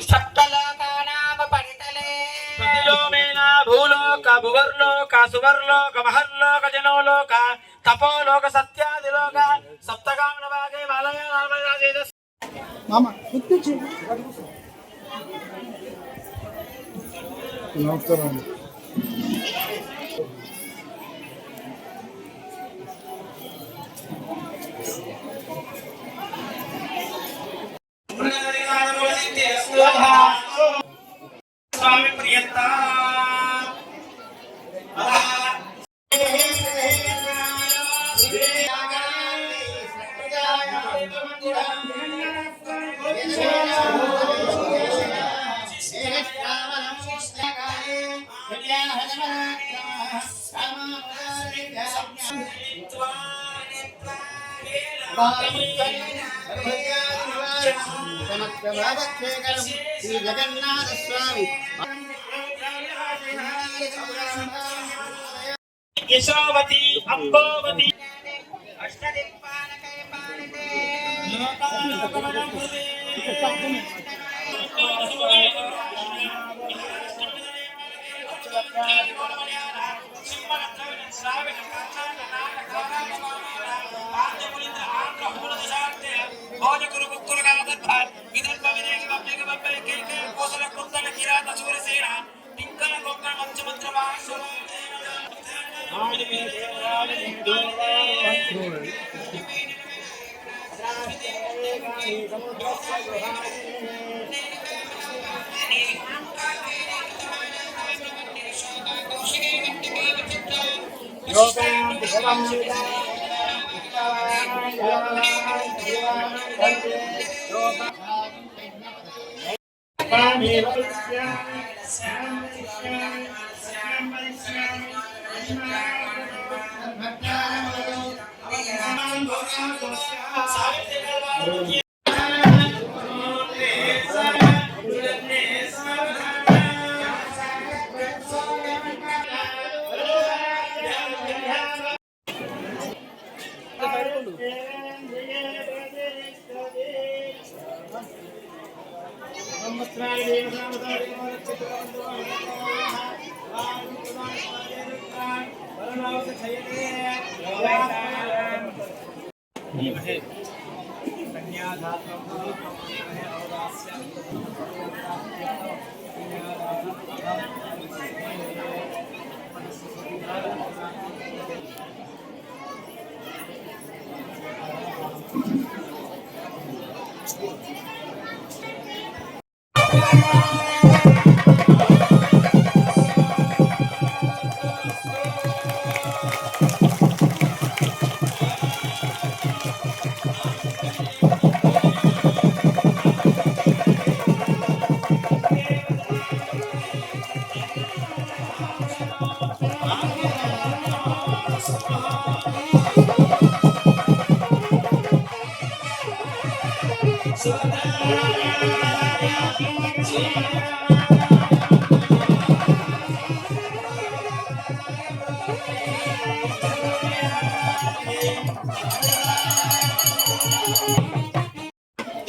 సప్తలోకానామ పరితలే ప్రతిలోమేన భూలోక భువర్లోక సువర్లోక మహర్లోక జనోలోక తపోలోక సత్యాదిలోక సప్తగామన భాగే వలయ నామరాజేద మామ గుర్తించి నమస్కారం. స్వామి ప్రియంత శ్రీ జగన్నాథ స్వామి యశోవతి అంబోవతి అష్టదిక్పాలకై పాలితే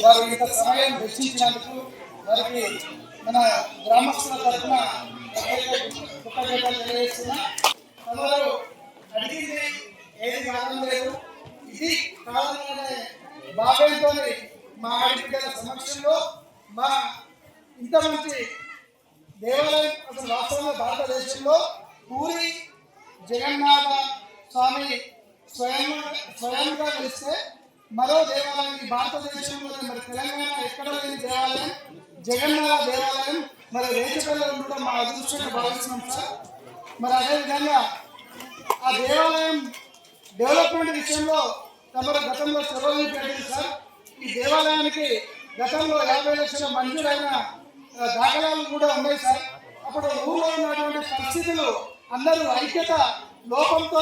వారు ఇంత సమయం వెచ్చించినందుకు వారికి మన గ్రామస్తుల తరఫున కృతజ్ఞతలు తెలియజేస్తున్నా. అందరూ అడిగింది ఏది కారణం లేదు, ఇది కావాలనే భావంతో మా ఆడిపిల్లల సమక్షంలో మా ఇంత మంచి దేవాలయం అసలు వాస్తవంగా భారతదేశంలో పూరి జగన్నాథ స్వామి స్వయంగా కలిస్తే మరో దేవాలయం భారతదేశంలో మరి తెలంగాణ ఎక్కడ లేని దేవాలయం జగన్నాథ దేవాలయం మరి రేచపల్లిలో ఉండడం మా అదృష్టంగా భావిస్తున్నాం సార్. మరి అదేవిధంగా ఆ దేవాలయం డెవలప్మెంట్ విషయంలో తమరు గతంలో చొరవ పెట్టింది సార్. ఈ దేవాలయానికి గతంలో 50 లక్షల మంజూరైన దాఖలాలు కూడా ఉన్నాయి సార్. అప్పుడు ఊళ్ళో ఉన్నటువంటి పరిస్థితులు అందరూ ఐక్యత లోపంతో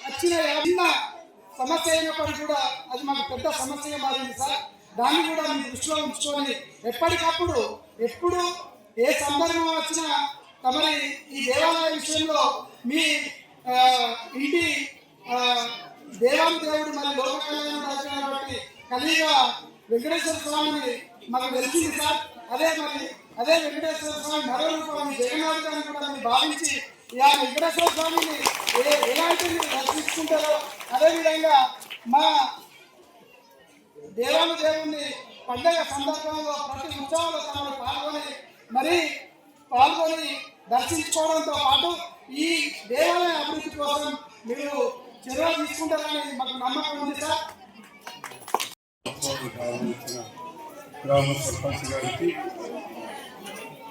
వచ్చిన చిన్న సమస్య అయినప్పటికీ కూడా అది మాకు పెద్ద సమస్యగా మారింది సార్. దాన్ని కూడా మీ దృష్టిలో ఉంచుకొని ఎప్పటికప్పుడు ఎప్పుడు ఏ సందర్భం వచ్చినా తమరి ఈ దేవాలయ విషయంలో మీ ఇంటి దేవుడు మరి లోక కళ్యాణం రాజు కాబట్టి కలిగా వెంకటేశ్వర స్వామిని మాకు తెలిసింది సార్. అదే వెంకటేశ్వర స్వామి మరో రూపాన్ని జగన్నాథుడు అని కూడా మీరు భావించి ఆ వెంకటేశ్వర స్వామిని ఎలాంటి మీరు దర్శించుకుంటారో అదేవిధంగా మా దేవాల దేవుని పండగ సందర్భంలో ప్రతి ఉత్సవాల్లో తమను పాల్గొని దర్శించుకోవడంతో పాటు ఈ దేవాలయ అభివృద్ధి కోసం మీరు చర్యలు తీసుకుంటారని మాకు నమ్మకం ఉంది సార్. గ్రామ సర్పంచ్ గారికి,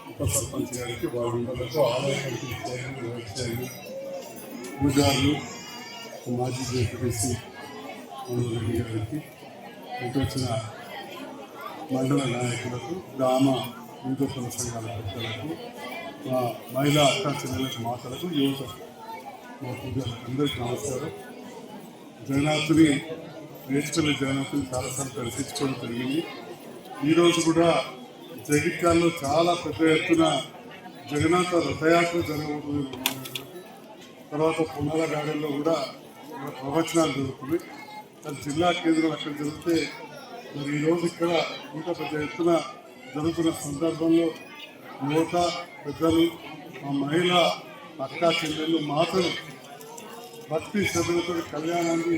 ఉప సర్పంచ్ గారికి, వార్డులకు, ఆలయ కమిటీ చైర్మన్, వైస్ చైర్మన్, పూజారులు, మాజీ జేపీసీ రెడ్డి గారికి, ఇటు వచ్చిన మండల నాయకులకు, గ్రామ వివిధ కుల సంఘాల పెద్దలకు, మహిళా అక్క చెల్లెలకు, మాతలకు, యువత పూజారులకు అందరికీ నమస్కారం. జగన్నాథుని నేర్చుకునే జగన్నాథుని చాలాసార్లు దర్శించుకోవడం జరిగింది. ఈరోజు కూడా జగిత్యాలలో చాలా పెద్ద ఎత్తున జగన్నాథ రథయాత్ర జరగబోతుంది. తర్వాత పునాల గార్డెన్లో కూడా ప్రవచనాలు జరుగుతుంది. అది జిల్లా కేంద్రం అక్కడ జరిగితే మరి ఈరోజు ఇక్కడ ఇంత పెద్ద ఎత్తున జరుగుతున్న సందర్భంలో యువత, పెద్దలు, మహిళా అక్కా చెల్లెళ్ళు, మాతలు భక్తి శ్రద్ధలతో కళ్యాణాన్ని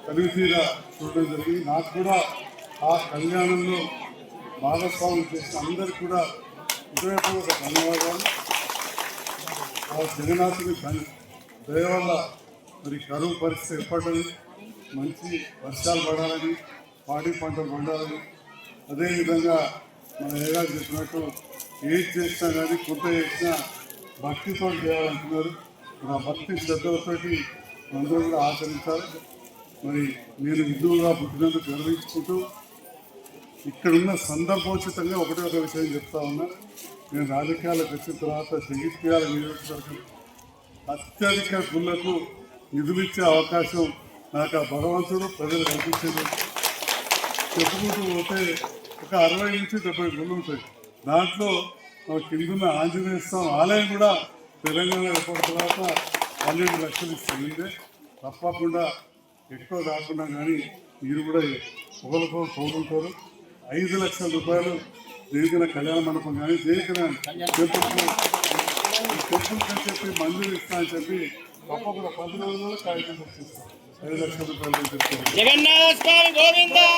కలిసిగా చూడడం జరిగింది. నాకు కూడా ఆ కళ్యాణంలో భాగస్వామ్యం చేసిన అందరికీ కూడా హృదయపూర్వక ధన్యవాదాలు. ఆ జగన్నాథుని దయ వల్ల మరి కరువు పరిస్థితి ఏర్పడాలని, మంచి వర్షాలు పడాలని, పాడి పంటలు పండాలని, అదేవిధంగా మన ఏగా చెప్పినట్టు ఏది చేసినా కానీ కొంత చేసినా భక్తితో చేయాలంటున్నారు. ఆ భక్తి శ్రద్ధలతోటి అందరూ కూడా ఆచరించాలి. మరి నేను హిందువుగా పుట్టినందుకు గర్వించుకుంటూ ఇక్కడున్న సందర్భోచితంగా ఒక విషయం చెప్తా ఉన్నా. నేను రాజకీయాలకు వచ్చిన తర్వాత జగిత్యాల నియోజకవర్గం అత్యధిక గుళ్లకు నిధులిచ్చే అవకాశం నాకు ఆ భగవంతుడు ప్రజలు కల్పించేది. చెప్పుకుంటూ పోతే ఒక 60 నుంచి 70 గుళ్ళు ఉంటాయి. దాంట్లో కిందున్న ఆంజనేయ స్వామి ఆలయం కూడా తెలంగాణ ఏర్పడిన తర్వాత 12 లక్షలు ఇస్తుంది. ఇదే తప్పకుండా ఎక్కువ కాకుండా కానీ మీరు కూడా ఒకరికొకరు తోడుంటారు. 5 లక్షల రూపాయలు దేనికైన కళ్యాణ మండపం కానీ దేనికైనా టెంపుల్ అని చెప్పి మంజూరు ఇస్తా అని చెప్పి తప్పకుండా 10 రోజుల్లో కాగితం తెచ్చిస్తాం. 5 లక్షల రూపాయలు జగన్నాథ స్వామి గోవిందా.